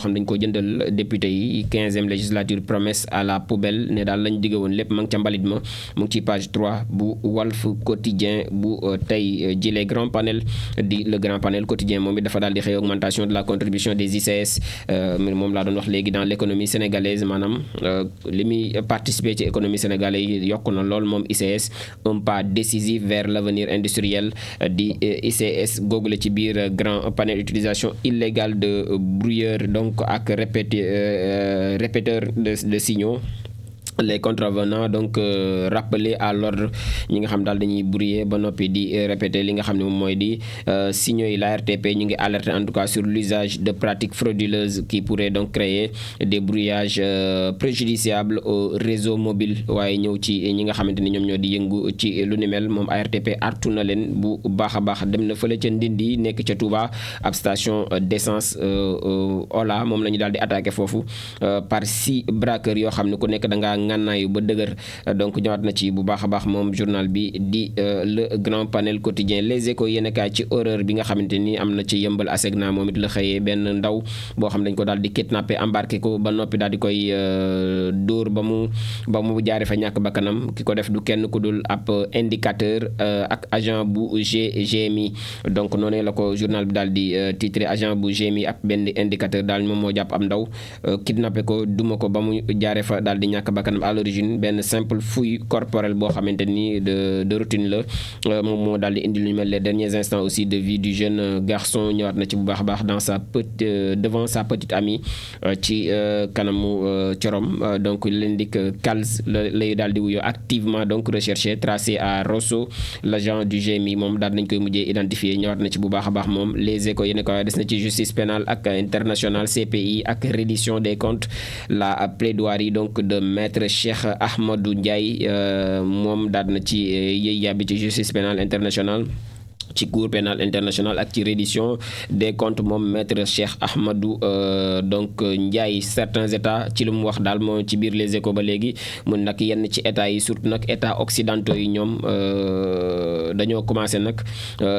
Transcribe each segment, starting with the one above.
xam dañ ko jëndal député yi 15e législature promesse à la poubelle ne daal lañ digge woon lépp ma ngi ca mbalit ma mu ngi ci page 3 bu Walf Quotidien bu tey jile grand panel di le grand panel quotidien moom it dafa daal di xëy augmentation de la contribution des ICS moom laa doon wax léegi dans l' économie sénégalaise maanaam li muy participer ci économie sénégalaise yi yokk na lool moom ICS un pas décisif vers l' avenir industriel di ICS googule ci biir grand panel utilisation illégale de brouilleurs donc ak répéteur de signaux les contrevenants donc rappelés à l'ordre ñi nga xam daal dañuy brouiller ba noppi di répéter li nga xam ne moom mooy di signaux yi la RTP ñu ngi alerter en tout cas sur l'usage de pratiques frauduleuses qui pourraient donc créer des brouillages préjudiciables au réseau mobile waaye ñëw ci ñi nga xamante ni ñoom ñoo di yëngu ci lu ni mel moom ARTP artu na leen bu baax a baax dem na fële ca Ndindi nekk ca Touba ab station d'essence Ola moom la ñu daal di attaqué foofu par 6 braqueurs yoo xam ne ku nekk da ngaa ngànnaayu ba dëgër donc ñëwaat na ci bu baax a baax moom journal bi di le grand panel quotidien les échos yéen kaay ci horreur bi nga xamante ni am na ci yëmbal Asegna moom it la xëyee benn ndaw boo xam dañ ko daal di kidnappé embarqué ko ba noppi daal di koy dóor ba mu jaare fa ñàkk bakkanam ki ko def du kenn ku dul ab indicateur ak agent bu GMI donc noonu la ko journal bi daal di titré agent bu GMI ab benn indicateur daal moom moo jàpp am ndaw kidnappé ko duma ko ba mu jaare fa daal di ñàkk bakkanam à l'origine benn simple fouille corporelle boo xamante ni de routine la moom moo daal di indi lu mel les derniers instants aussi de vie du jeune garçon ñëwaat na ci bu baax a baax devant sa petite amie ci kanamu corom donc l'indique Kals lay daal di wuyoo activement donc recherché tracé à Rosso l'agent du GMI moom daal nañ koy mujjee identifié ñëwaat na ci bu baax a baax moom les échos yéen ko des na ci justice pénale ak internationale CPI ak reddition des comptes la plaidoirie donc de maître Cheikh Ahmadou Ndiaye moom daal na ci yëy yàbbi ci justice pénale internationale ci cour pénale internationale ak ci reddition des comptes moom maître Cheikh Ahmadou donc Ndiaye certains états ci lu mu wax daal moom ci biir les échos ba léegi mun nag yenn ci états yi surtout nag états occidentaux yi ñoom dañoo commencé nag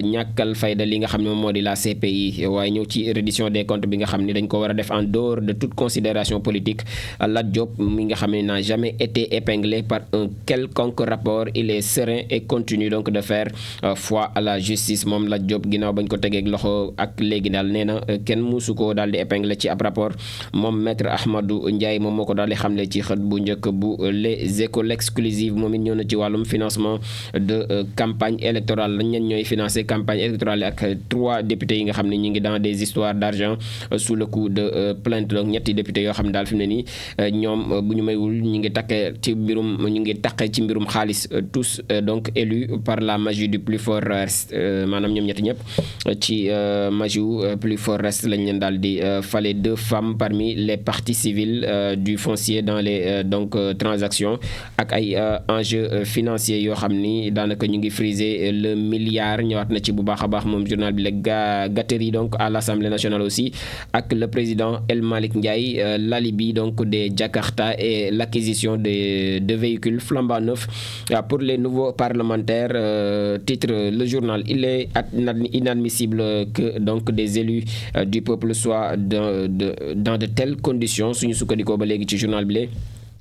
ñàkkal fayda li nga xam ne moom moo di la CPI waaye ñëw ci reddition des comptes bi nga xam ne dañ ko war a def en dehors de toute considération politique Lat Diop mi nga xam ne n'a jamais été épinglé par un quelconque rapport il est serein et continue donc de faire foi à la justice moom Lat Diop ginnaaw bañ ko tegeeg loxo ak léegi daal nee na kenn musu ko daal di épinglé ci ab rapport moom maître Ahmadou Ndiaye moom moo ko daal di xamle ci xët bu njëkk bu les échos l'exclusive moom it ñëw na ci wàllum financement de campagne électorale lañ ñooy financer campagne électorale ak 3 députés yi nga xam ne ñu ngi dans des histoires d'argent sous le coup de plainte donc ñetti députés yoo xam ne daal fi mu ne nii ñoom bu ñu maywul ñu ngi taqee ci mbirum xaalis tous donc élus par la magie du plus fort maanaam ñoom ñetti ñëpp ci magie plus fort reste lañ leen daal di fale 2 femmes parmi les parties civiles du foncier dans les donc transactions ak ay enjeux financiers yoo xam ni daanaka ñu ngi friser le milliard ñëwaat na ci bu baax a baax moom journal bi la gâterie donc à l'Assemblée nationale aussi ak le président El Malick Ndiaye l'alibi donc des Jakarta et l'acquisition de véhicules flambant neufs pour les nouveaux parlementaires titre le journal il est inadmissible que donc des élus du peuple soient dans de telles conditions suñu sukkandikoo ba léegi ci journal bi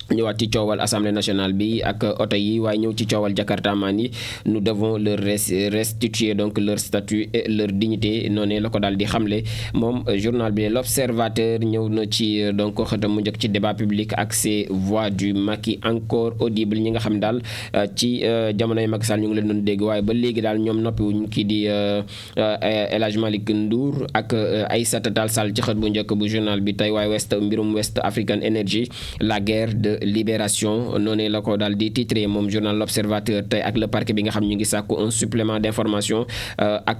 ñëwaat ci coowal assemblée nationale bi ak oto yi waaye ñëw ci coowal jakartamaan yi nous devons leur restituer donc leur statut et leur dignité noonu la ko daal di xamle moom journal bi l'observateur ñëw na ci donc xëtam mu njëkk ci débat public ak ces voix du Macky encore audible ñi nga xam daal ci jamonoy Macky Sall ñu ngi leen doon dégg waaye ba léegi daal ñoom noppiwuñ kii di El Hadj Malick Ndour ak Aïssata Tall Sall ci xët bu njëkk bu journal bi tey waaye mbirum West African Energy la guerre de libération noonu la ko daal di titré moom journal l'observateur tey ak le parquet bi nga xam ñu ngi sàkku un supplément d'information ak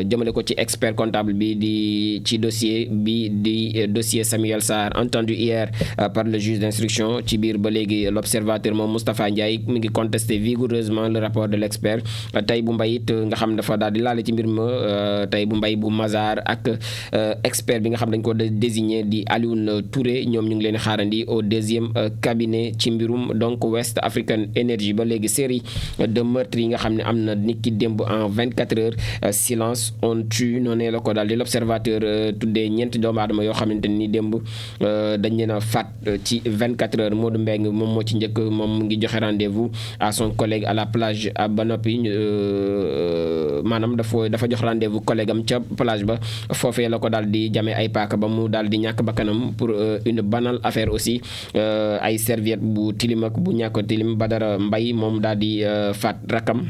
jëmale ko ci expert comptable bi di ci dossier bi di dossier Samuel Sarr entendu hier par le juge d'instruction ci biir ba léegi l'observateur moom Moustapha Ndiaye mi ngi contesté vigoureusement le rapport de l'expert tey bu mbay it nga xam dafa daal di laale ci mbir ma tey bu mbay bu Mazar ak expert bi nga xam dañ ko désigné di Alioune Touré ñoom ñu ngi leen xaarandi au 2e cabinet ci mbirum donc West African Energy. ba léegi série de meurtres yi nga xam ne am na nit ki démb en 24 heures silence on tue noonu la ko daal di l'observateur tuddee ñeenti doomu aadama yoo xamante ni démb dañ leen a faat ci 24 heures. Modou Mbengue moom moo ci njëkk, moom mu ngi joxe rendez-vous à son collègue à la plage ba noppi maanaam dafa jox rendez-vous collègue am ca plage ba, foofee la ko daal di jamee ay paaka ba mu daal di ñàkk bakkanam pour une banale affaire aussi. ay serviette bu tilim ak bu ñàkk tilim. Badara Mbaye moom daal di faat rakam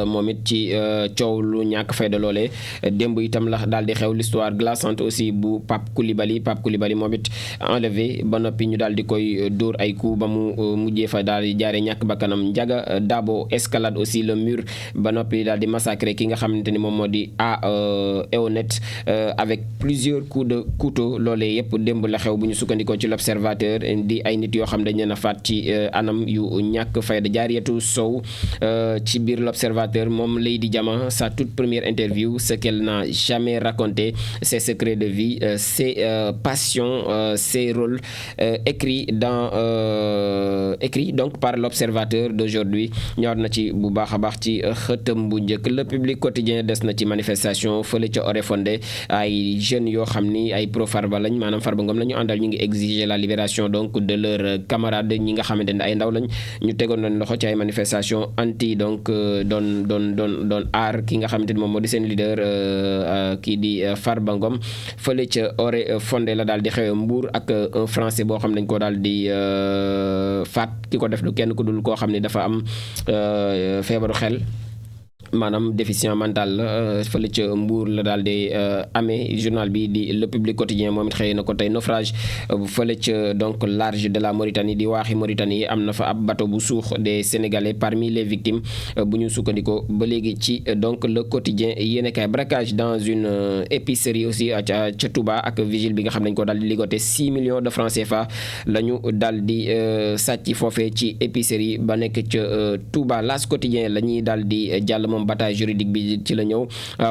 moom it ci coow lu ñàkk fayda loolee démb itam la daal di xew. l'histoire glaçante aussi bu Pape Koulibaly moom it enlevé ba noppi ñu daal di koy dóor ay coup ba mu mujjee fa daal di jaare ñàkk bakkanam. Ndiaga Dabo escalade aussi le mur ba noppi daal di massacrer ki nga xamante ni moom moo di Eonet avec plusieurs coups de couteau. loolee yëpp démb la xew bu ñu sukkandikoo ci l'observateur di ay nit yoo xam dañ leen a faat ci anam yu ñàkk fayda. Jaariyatu Sow ci biir l'observateur moom Lady Diama, sa toute première interview, ce qu'elle n'a jamais raconté, ses secrets de vie, ses passions, ses rôles, écrits donc par l'observateur d'aujourd'hui. ñëwaat na ci bu baax a baax ci xëtëm bu njëkk. Le Public Quotidien des na ci manifestation fële ca Oréfondé, ay jeunes yoo xam ni ay pro Farba lañ, maanaam Farba Ngom la ñu àndal, ñu ngi exiger la libération donc de leurs camarades ñi nga xamante ne ay ndaw lañ ñu tegoon nañ loxo ci ay manifestation anti donc doon aar ki nga xamante ni moom moo di seen leader kii di Farba Ngom. fële ca Oréfondé la daal di xewe Mbour ak un français boo xam ne dañ ko daal di faat. ki ko def du kenn ku dul koo xam ne dafa am feebaru xel, maanaam déficient mental la. fële ca Mbour la daal di amee. journal bi di Le Public Quotidien moom it xëy na ko tey naufrage fële ca donc large de la Mauritanie di waaxi Mauritanie am na fa ab bateau bu suux des Sénégalais parmi les victimes bu ñu sukkandikoo ba léegi ci donc Le Quotidien yéenekaay. braquage dans une épicerie aussi ca Touba ak vigile bi nga xam ne dañu ko daal di ligoté 6 millions de francs CFA la ñu daal di sàcc foofee ci épicerie ba nekk ca Touba. L'As Quotidien la ñuy daal di jàll moom bataille juridique bi ci la ñëw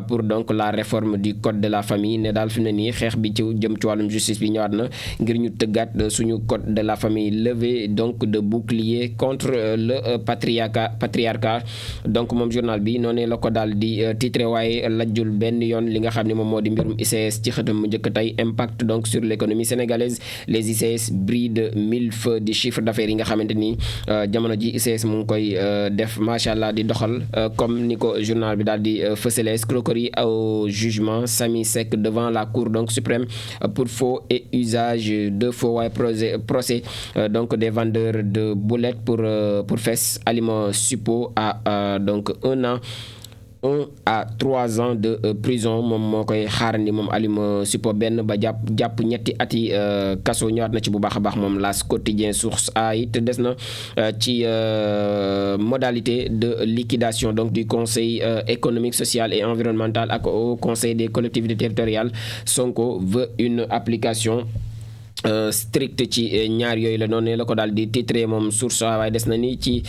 pour donc la réforme du code de la famille. ne daal fi mu ne nii xeex bi ci jëm ci wàllum justice bi ñëwaat na ngir ñu tëggaat suñu code de la famille, levé donc de bouclier contre le patriarcat. donc moom journal bi noonu la ko daal di titré, waaye lajjul benn yoon li nga xam ne moom moo di mbirum ICS ci xëtam mu njëkk tey. impact donc sur l'économie sénégalaise, les ICS brillent de mille feux di chiffre d'affaires yi nga xamante ni jamono ji ICS mu ngi koy def macha allah di doxal comme ni ko journal bi daal di fësale. escroquerie au jugement, Samy Seck devant la cour donc suprême pour faux et usage de faux. waaye procès donc des vendeurs de boulettes pour fesses, aliment suppo à donc 1 à 3 ans de prison moom moo koy xaarandi moom Alioune Sipo benn ba jàpp ñetti ati kaso. ñëwaat na ci bu baax a baax moom L'As Quotidien. Source A it des na ci modalité de liquidation donc du conseil économique, social et environnemental ak au conseil des collectivités territoriales. Sonko veut une application strict ci ñaar yooyu la noonu la ko daal di titré moom Source A. waaye des na ni ci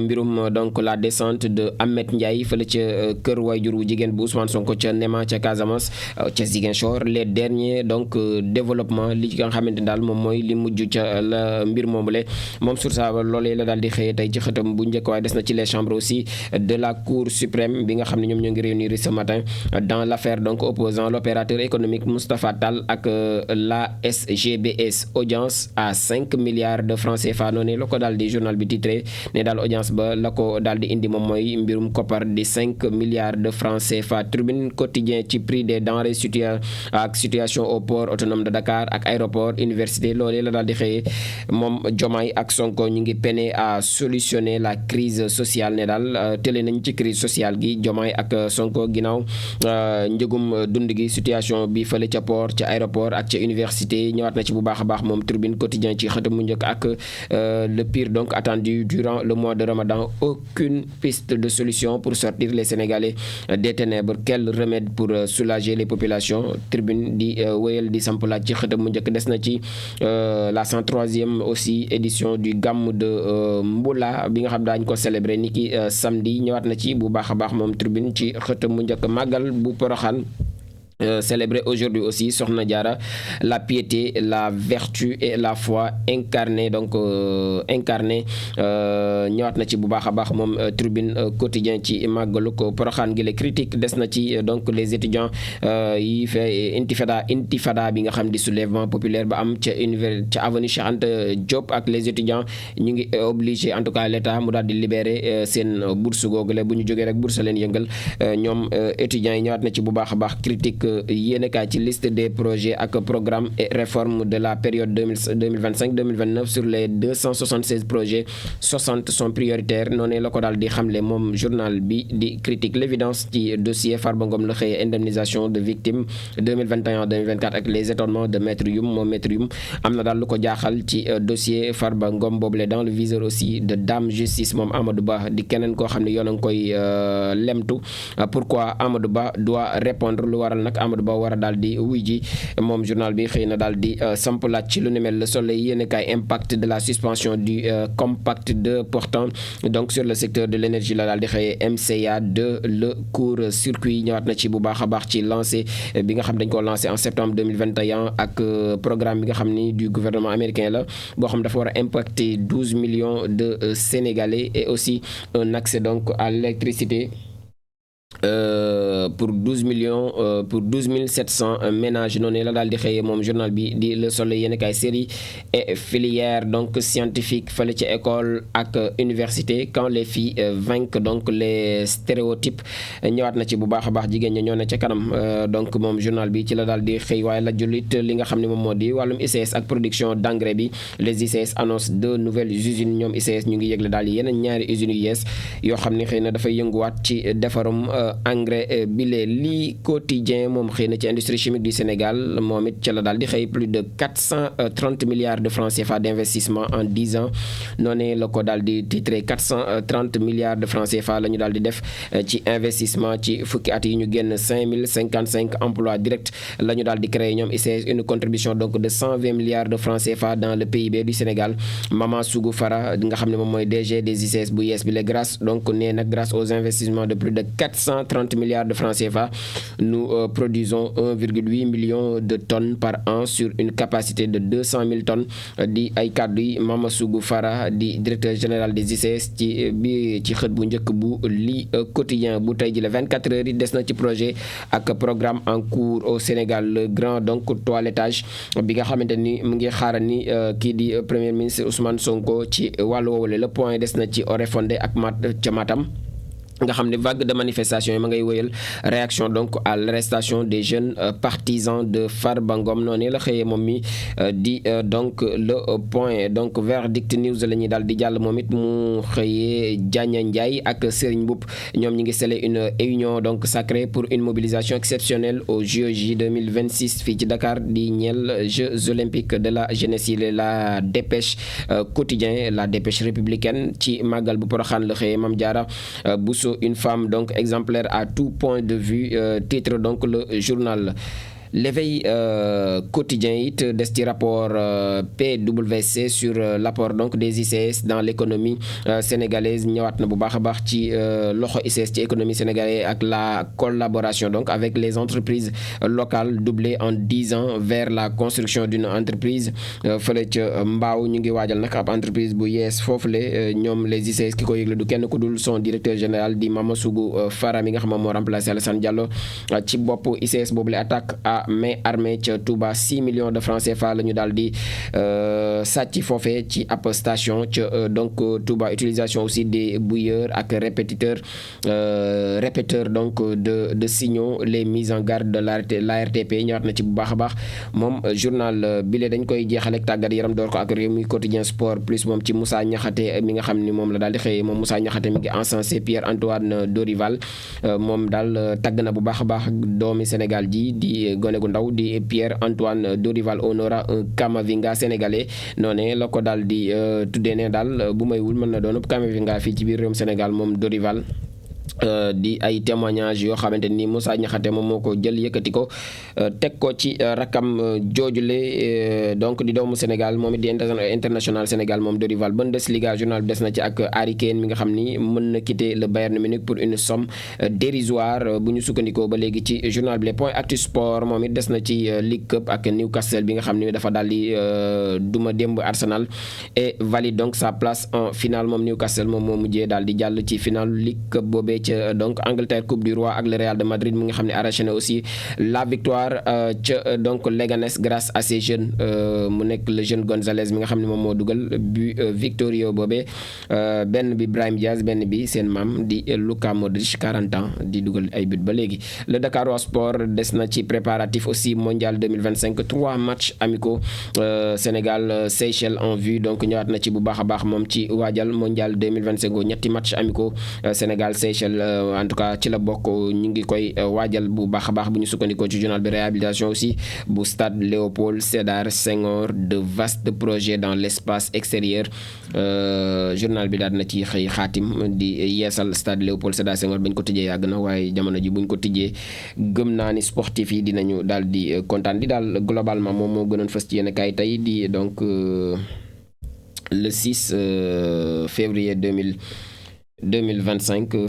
mbirum donc la descente de Ahmed Ndiaye fële ca kër waajur wu jigéen bu Ousmane Sonko ca Néma ca Casamance ca Ziguinchor. les derniers donc développement li nga xamante ni daal moom mooy li mujj ca la mbir moomule moom Source A loolee la daal di xëyee tey ci xëtam bu njëkk. waaye des na ci les chambres aussi de la cour suprême bi nga xam ne ñoom ñoo ngi réunir ce matin dans l'affaire donc opposant l'opérateur économique Moustapha Tall ak la SGBS. audience à 5 milliards de francs CFA. noonu la ko daal di journal bi titré ne daal audience ba la ko daal di indi moom mooy mbirum koppar di 5 milliards de francs CFA. Tribune Quotidien ci prix des denrées ak situation au port autonome de Dakar ak aéroport université. loolee la daal di xëyee moom Diomaye ak Sonko ñu ngi peine à solutionner la crise sociale. ne daal télé nañ ci crise sociale gi Diomaye ak Sonko ginnaaw njëgum dund gi, situation bi fële ca port ca aéroport ak ca université. ñëwaat na ci bu baax a baax moom Tribune Quotidien ci xëtam mu njëkk ak le pire donc attendu durant le mois de Ramadan. aucune piste de solution pour sortir les Sénégalais des ténèbres, quel remède pour soulager les populations. Tribune di wéyal di sampalaat ci xëtam mu njëkk. des na ci la 103e aussi édition du Gamou de Mboula bi nga xam daañu ko célébrer ni ki samedi. ñëwaat na ci bu baax a baax moom Tribune ci xëtam mu njëkk. màggal bu Poroxaan célébrer aujourd'hui aussi Sokhna Diarra, la piété, la vertu et la foi incarnées donc incarné ñëwaat na ci bu baax a baax moom tribune quotidien ci màggalu ko Porokhane gi les critiques des na ci donc les étudiants yi fait intifada bi nga xam di soulèvement populaire ba am ca ca avenue Cheikh Anta Diop ak les étudiants ñu ngi obligé en tout cas l'état mu daal di libérer seen bourse googule bu ñu jógee rek bourse leen yëngal ñoom étudiants yi ñëwaat na ci bu baax a baax critique yéen a ci liste des projets ak programmes et réformes de la période 2025-2029 sur les 276 projets 60 sont prioritaires noonu la ko daal di xamle moom journal bi di critique l'évidence ci dossier Farba Ngom la xëy indemnisation de victimes 2021-2024 ak les étonnements de Maître Youm moom Maître Youm am na daal lu ko jaaxal ci dossier Farba Ngom boobule dans le viseur aussi de Dame Justice moom Amadou Ba di keneen koo xam ne yoon a ngi koy lemtu pourquoi Amadou Ba doit répondre lu waral nag Amadou Ba war a daal di wuy ji moom journal bi xëy na daal di samp laaj ci lu ni mel Le Soleil yéen kay impact de la suspension du compact 2 portant donc sur le secteur de l'énergie la daal di xëyee MCA 2 le court-circuit ñëwaat na ci bu baax a baax ci lancé bi nga xam dañ ko lancé en septembre 2021 ak programme bi nga xam ni du gouvernement américain la boo xam dafa war a impacter 12 millions de Sénégalais et aussi un accès donc à l'électricité pour 12 700 ménages noonu la daal di xëyee moom journal bi di Le Soleil yéen kay série et filière donc scientifique fële ci école ak université quand les filles vainquent donc les stéréotypes ñëwaat na ci bu baax a baax jigéen ñi ñoo ne ca kanam donc moom journal bi ci la daal di xëy waaye la jullit li nga xam ne moom moo di wàllum ICS ak production d'engrais bi les ICS annoncent 2 nouvelles usines ñoom ICS ñu ngi yëgle daal yeneen ñaari usines yu yees yoo xam ne xëy na dafay yënguwaat ci defarum engrais bile lii quotidien moom xëy na ci industrie chimique du Sénégal moom it ca la daal di xëy plus de 430 milliards de francs CFA d'investissement en 10 ans noonu la ko daal di titré 430 milliards de francs CFA la ñu daal di def ci investissement ci fukki at yi ñu génn 5055 emplois directs la ñu daal di créer ñoom ICS une contribution donc de 120 milliards de francs CFA dans le PIB du Sénégal Mama Sougou Fara nga xam ne moom mooy DG des ICS bu yees bi la grâce donc nee na grâce aux investissements de plus de 430 milliards de francs CFA nous produisons 1,8 million de tonnes par an sur une capacité de 200 000 tonnes di ay kàddu yi Mama Sougou Fara di directeur général des ICS ci xët bu njëkk bu li quotidien bu tey ji la 24 heures yi des na ci projet ak programme en cours au Sénégal le grand donc toilettage bi nga xamante ni mu ngi xaaral ni kii di premier ministre Ousmane Sonko ci wàllu woowule le point des na ci Oréfondé ak ca Matam nga xam ne vague de manifestation yi ma ngay wëyal réaction donc à l'arrestation des jeunes partisans de Farba Ngom noonu la xëyee moom mi di donc le point donc verdict news la ñuy daal di jàll moom it mu xëyee Diania Ndiaye ak Serigne Mboup ñoom ñi ngi scellé une réunion donc sacrée pour une mobilisation exceptionnelle aux JOJ 2026 fii ci Dakar di ñeel Jeux olympiques de la jeunesse yi la dépêche quotidien la dépêche républicaine ci màggal bu Porokhane la xëyee Mame Diarra Bousso une femme donc exemplaire à tout point de vue titre donc le journal L'éveil quotidien it des ci rapport PwC sur l'apport donc des ICS dans l'économie sénégalaise ñëwaat na bu baax a baax ci loxo ICS ci économie sénégalaise ak la collaboration donc avec les entreprises locales doublée en 10 ans vers la construction d'une entreprise fële ca Mbaaw ñu ngi waajal nag ab entreprise bu yees foofule ñoom les ICS ki ko yëgle du kenn ku dul son directeur général di Mama Sougou Fara mi nga xam moo remplacé Alassane Diallo ci bopp ICS boobule attaque à main armée ca Touba 6 millions de francs CFA la ñu daal di sàcc foofee ci ab station ca donc Touba utilisation aussi des bouilleurs ak répétiteurs donc de signaux les mises en garde de l'ARTP ñëwaat na ci bu baax a baax moom journal bile dañ koy jeexal ak tàggat yaram door ko ak Rewmi Quotidien Sport plus moom ci Moussa Niakhaté mi nga xam ni moom la daal di xëyee moom Moussa Niakhaté mi ngi encensé Pierre-Antoine Dorival moom daal tàgg na bu baax a baax doomi Sénégal ji di gone gu ndaw di Pierre-Antoine Dorival honora un Kamavinga sénégalais noonu la ko daal di tuddee ne daal bu may wul mën na doon Kamavinga fii ci biir réewum Sénégal moom Dorival di ay témoignages yoo xamante ni Moussa Niakhaté moom moo ko jël yëkkati ko teg ko ci rakam joojule donc di doomu Sénégal moom it di international Sénégal moom Dorival Bundesliga journal bi des na ci ak Harry Kane mi nga xam ni mën na quitter le Bayern Munich pour une somme dérisoire bu ñu sukkandikoo ba léegi ci journal bi les points actu sport moom it des na ci League Cup ak Newcastle bi nga xam ni dafa daal di duma démb Arsenal et valide donc sa place en finale moom Newcastle moom moo mujjee daal di jàll ci finale League Cup boobee donc Angleterre Coupe du Roi ak le Real de Madrid mi nga xam ne arraché na aussi la victoire ca donc Leganés grâce à ces jeunes mu nekk le jeune Gonzalez mi nga xam ne moom moo dugal but victorieux boobee benn bi Brahim Diaz benn bi seen maam di Luka Modric 40 ans di dugal ay but ba léegi. Le Dakarois Sport des na ci préparatif aussi mondial 2025 3 matchs amicaux Sénégal Seychelles en vue donc ñëwaat na ci bu baax a baax moom ci waajal mondial 2025 ñetti matchs amicaux Sénégal Seychelles en tout cas ci la bokk ñu ngi koy waajal bu baax a baax bu ñu sukkandikoo ci journal bi réhabilitation aussi bu stade Léopold Sédar Senghor de vastes projets dans l'espace extérieur journal bi daal na ci xëy xaatim di yeesal stade Léopold Sédar Senghor bañ ko tijjee yàgg na waaye jamono ji buñ ko tijjee gëm naa ni sportif yi dinañu daal di kontaan di daal globalement moom moo gënoon fës ci yenn kaay tey di donc le 6 février 2025